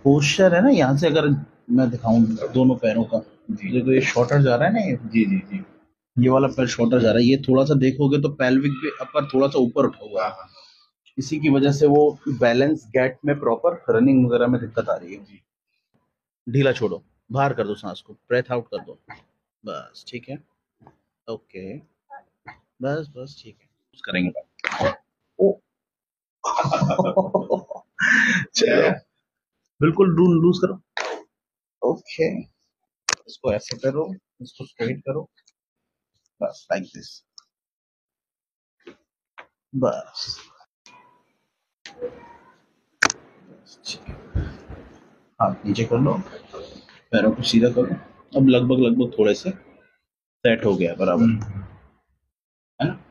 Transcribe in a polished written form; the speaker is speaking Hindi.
पोस्चर है ना, यहाँ से अगर मैं दिखाऊं दोनों पैरों का, जी देखो ये शॉर्टर जा रहा है ना, जी जी जी। ये वाला पैर शॉर्टर जा रहा है, ये थोड़ा सा देखोगे तो पेल्विक भी अपर थोड़ा सा ऊपर उठा हुआ हाँ है। हाँ। इसी की वजह से वो बैलेंस गेट में प्रॉपर रनिंग वगैरह में दिक्कत आ रही है। जी। ढीला छोड़ो, बाहर कर दो सांस को, ब्रेथ आउट कर दो। बस ठीक है। ओके। बस बस ठीक है, कुछ करेंगे बात। ओ चलो, बिल्कुल लूज करो। ओके, इसको ऐसे करो, इसको स्ट्रेट करो, बस लाइक दिस। बस हाथ नीचे कर लो, पैरों को सीधा करो। अब लगभग लगभग थोड़े से सेट हो गया बराबर, हम्म। है ना।